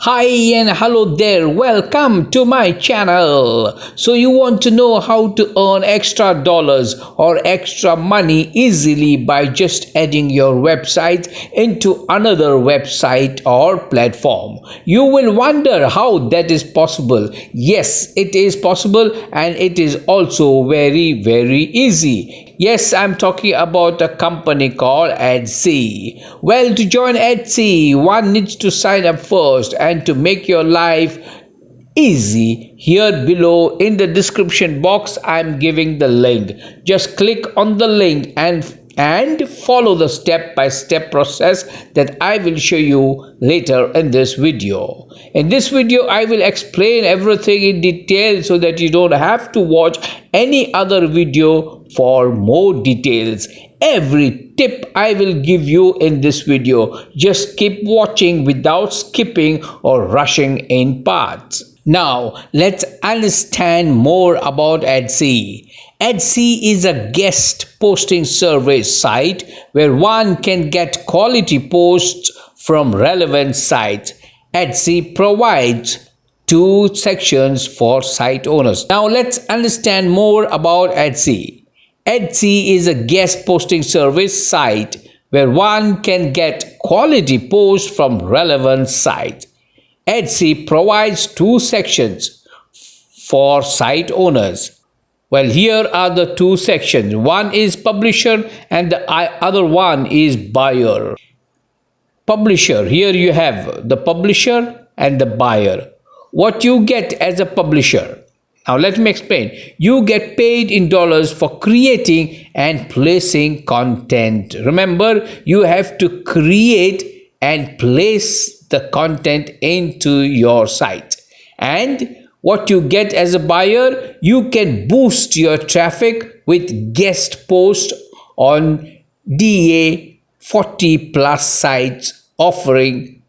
Hi and hello there, welcome to my channel. So you want to know how to earn extra dollars or extra money easily by just adding your website into another website or platform. You will wonder how that is possible. Yes, it is possible and it is also very easy. Yes, I'm talking about a company called Etsy. Well, to join Etsy, one needs to sign up first, and to make your life easy, here below in the description box, I'm giving the link. Just click on the link and follow the step-by-step process that I will show you later in this video. In this video, I will explain everything in detail so that you don't have to watch any other video for more details. Every tip I will give you in this video. Just keep watching without skipping or rushing in parts. Now, let's understand more about Etsy. Etsy is a guest posting service site where one can get quality posts from relevant sites. Etsy provides two sections for site owners. Now, let's understand more about Etsy. Etsy is a guest posting service site where one can get quality posts from relevant sites. Etsy provides two sections for site owners. Well, here are the two sections. One is publisher and the other one is buyer. Publisher, here you have the publisher and the buyer. What you get as a publisher. Now let me explain. You get paid in dollars for creating and placing content. Remember, you have to create and place the content into your site. And what you get as a buyer, you can boost your traffic with guest posts on DA 40 plus sites offering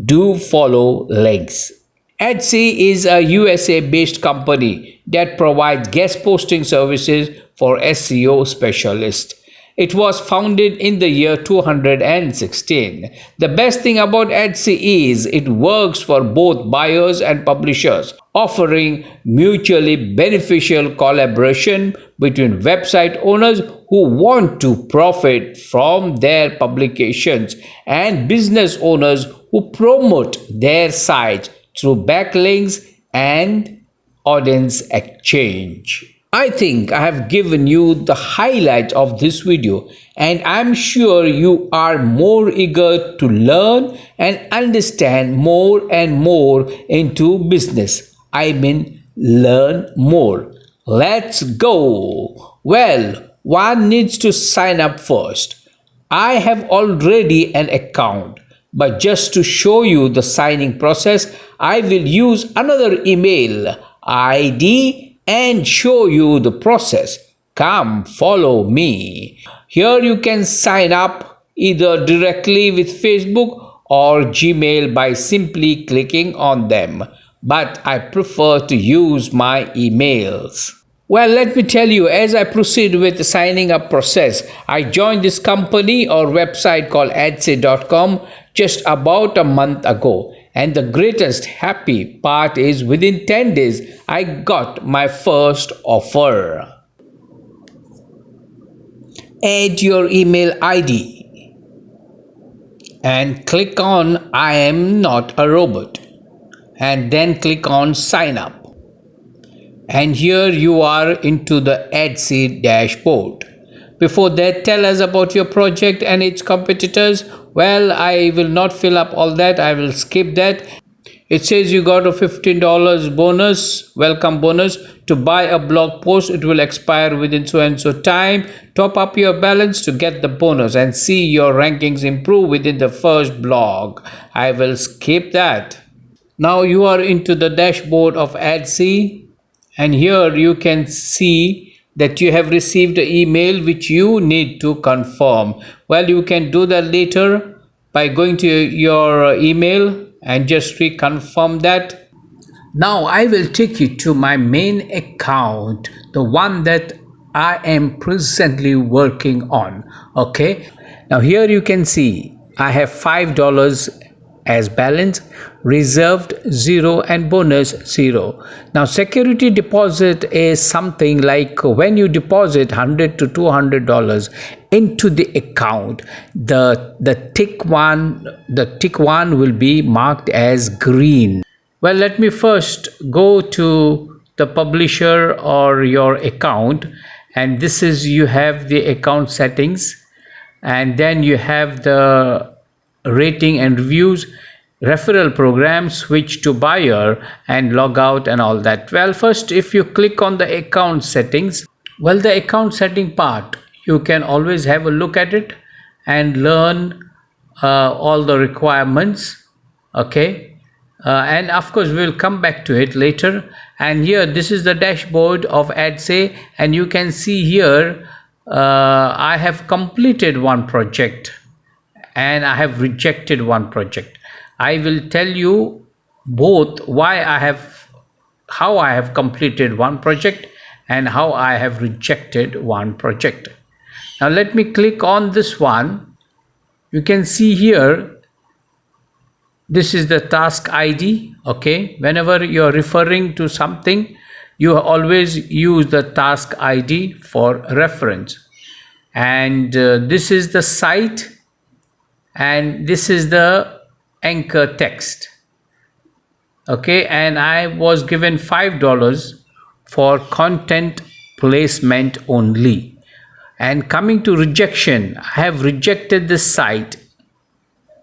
do follow links. Etsy is a USA based company that provides guest posting services for SEO specialists. It was founded in the year 2016. The best thing about Etsy is it works for both buyers and publishers, offering mutually beneficial collaboration between website owners who want to profit from their publications and business owners who promote their sites through backlinks and audience exchange. I think I have given you the highlight of this video, and I'm sure you are more eager to learn and understand more and more into business. I mean, learn more. Let's go. Well, one needs to sign up first. I have already an account, but just to show you the signing process, I will use another email ID and show you the process. Come, follow me. Here you can sign up either directly with Facebook or Gmail by simply clicking on them, but I prefer to use my emails. Well, let me tell you, as I proceed with the signing up process, I joined this company or website called Etsy.com just about a month ago. And the greatest happy part is within 10 days, I got my first offer. Add your email ID and click on I am not a robot, and then click on sign up. And here you are into the Etsy dashboard. Before that, tell us about your project and its competitors. Well, I will not fill up all that. I will skip that. It says you got a $15 bonus, welcome bonus. To buy a blog post, it will expire within so and so time. Top up your balance to get the bonus and see your rankings improve within the first blog. I will skip that. Now you are into the dashboard of Etsy, and here you can see that you have received an email which you need to confirm. Well, you can do that later by going to your email and just reconfirm that. Now I will take you to my main account, the one that I am presently working on. Okay, now here you can see I have $5 as balance, reserved 0 and bonus 0. Now security deposit is something like when you deposit $100 to $200 into the account, the tick one will be marked as green. Well, let me first go to the publisher or your account, and this is, you have the account settings, and then you have the rating and reviews, referral program, switch to buyer, and log out and all that. Well, first, if you click on the account settings, well, the account setting part, you can always have a look at it and learn all the requirements. Okay. And of course, we'll come back to it later. And here, this is the dashboard of AdSay, and you can see here I have completed one project and I have rejected one project. I will tell you both how I have completed one project and how I have rejected one project. Now let me click on this one. You can see here, this is the task ID. Okay, whenever you're referring to something, you always use the task ID for reference. And this is the site, and this is the anchor text. Okay, and I was given $5 for content placement only. And coming to rejection, I have rejected this site.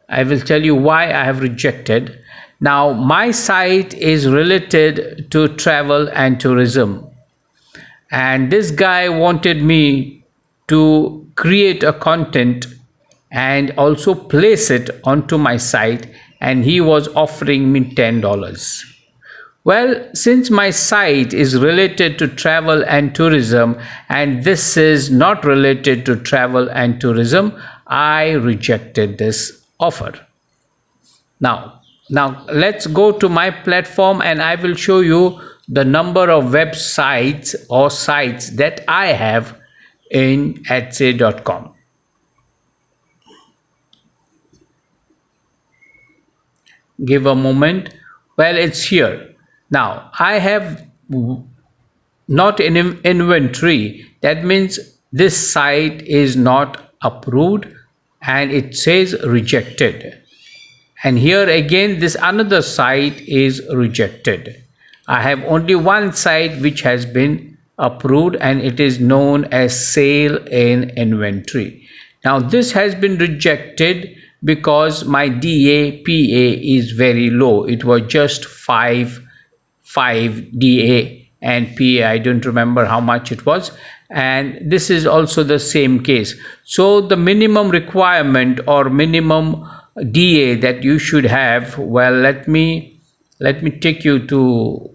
I will tell you why I have rejected. Now, my site is related to travel and tourism, and this guy wanted me to create a content and also place it onto my site, and he was offering me $10. Well, since my site is related to travel and tourism and this is not related to travel and tourism, I rejected this offer. Now let's go to my platform, and I will show you the number of websites or sites that I have in adsay.com. Give a moment. Well, it's here. Now I have not in inventory. That means this site is not approved and it says rejected. And here again, this another site is rejected. I have only one site which has been approved, and it is known as sale in inventory. Now this has been rejected because my DA/PA is very low. It was just 5 DA and PA. I don't remember how much it was. And this is also the same case. So the minimum requirement or minimum DA that you should have, well, let me take you to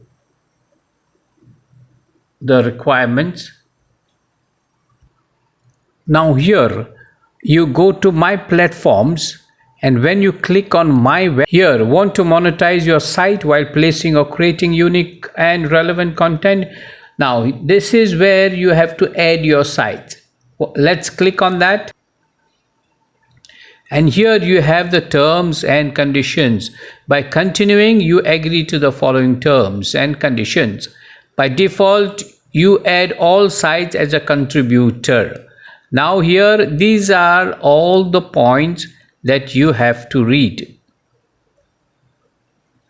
the requirements. Now here you go to my platforms, and when you click on my web, here, want to monetize your site while placing or creating unique and relevant content. Now this is where you have to add your site. Let's click on that. And here you have the terms and conditions. By continuing, you agree to the following terms and conditions. By default, you add all sites as a contributor. Now here, these are all the points that you have to read.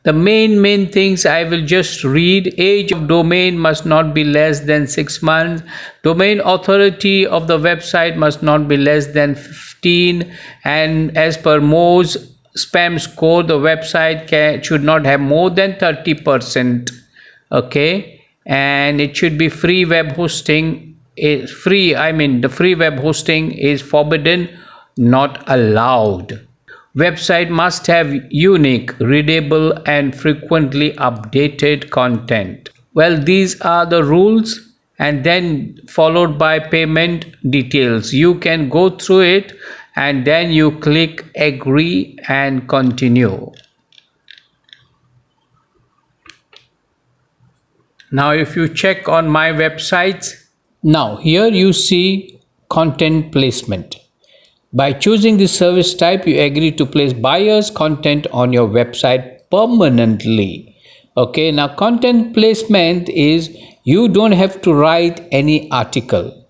The main things I will just read. Age of domain must not be less than 6 months. Domain authority of the website must not be less than 15. And as per Moz spam score, the website should not have more than 30%. Okay, and it should be free web hosting. Is free. I mean, the free web hosting is forbidden, not allowed. Website must have unique, readable, and frequently updated content. Well, these are the rules, and then followed by payment details. You can go through it and then you click agree and continue. Now, if you check on my websites, now here you see content placement. By choosing this service type, you agree to place buyers' content on your website permanently. Okay, now content placement is you don't have to write any article.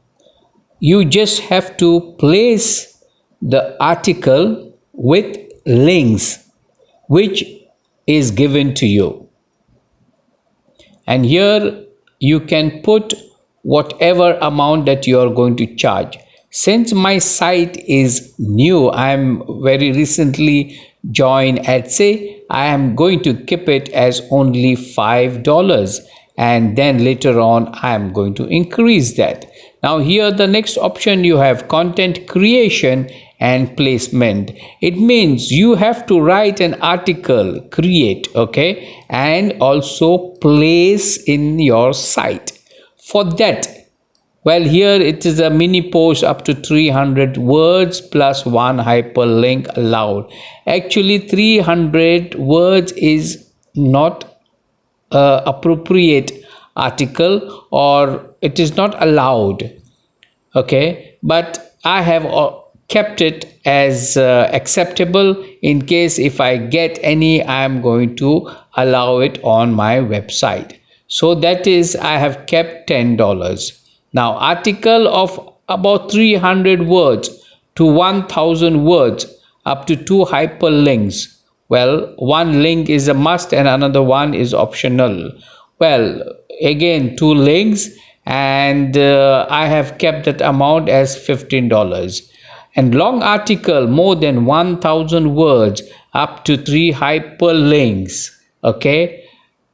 You just have to place the article with links which is given to you. And here you can put whatever amount that you are going to charge. Since my site is new, I am very recently joined Etsy, I am going to keep it as only $5, and then later on I am going to increase that. Now here the next option, you have content creation and placement. It means you have to write an article, create, okay, and also place in your site. For that, well, here it is a mini post up to 300 words plus one hyperlink allowed. Actually 300 words is not appropriate article, or it is not allowed, okay, but I have kept it as acceptable. In case if I get any, I am going to allow it on my website. So that is, I have kept $10. Now article of about 300 words to 1000 words up to 2 hyperlinks. Well, one link is a must and another one is optional. Well, again 2 links, and I have kept that amount as $15. And long article more than 1000 words up to 3 hyperlinks, okay,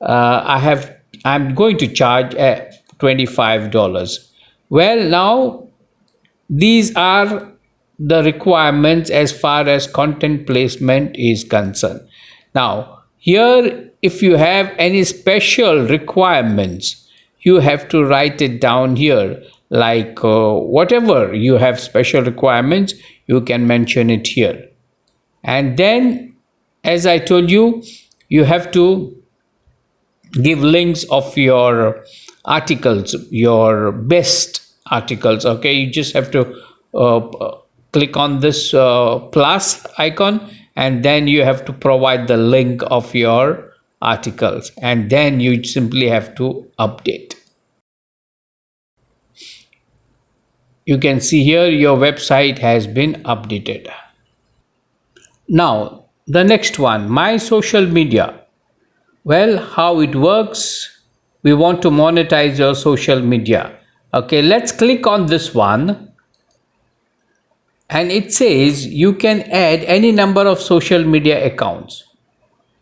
I'm going to charge $25. Well, now these are the requirements as far as content placement is concerned. Now here, if you have any special requirements, you have to write it down here, like whatever you have special requirements, you can mention it here. And then, as I told you, you have to give links of your articles, your best articles, okay. You just have to click on this plus icon, and then you have to provide the link of your articles, and then you simply have to update. You can see here your website has been updated. Now the next one, my social media. Well, how it works, we want to monetize your social media. Okay, let's click on this one, and it says you can add any number of social media accounts.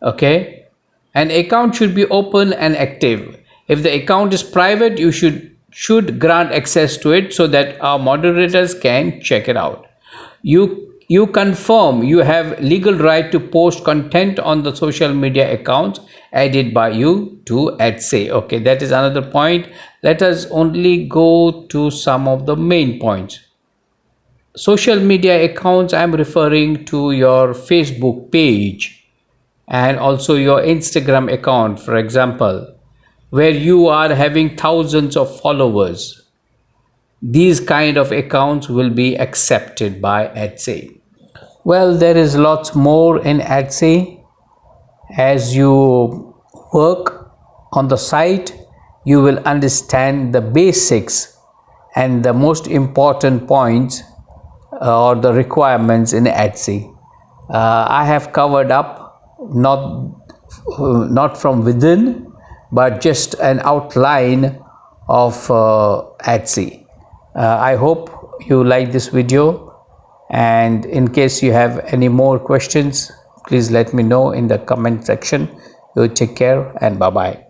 Okay, an account should be open and active. If the account is private, you should grant access to it so that our moderators can check it out. You confirm you have legal right to post content on the social media accounts added by you to Etsy. Okay, that is another point. Let us only go to some of the main points. Social media accounts, I'm referring to your Facebook page and also your Instagram account, for example, where you are having thousands of followers. These kind of accounts will be accepted by Etsy. Well, there is lots more in Etsy. As you work on the site, you will understand the basics and the most important points or the requirements in Etsy. I have covered up not from within, but just an outline of Etsy. I hope you like this video, and in case you have any more questions, please let me know in the comment section. You take care and bye bye.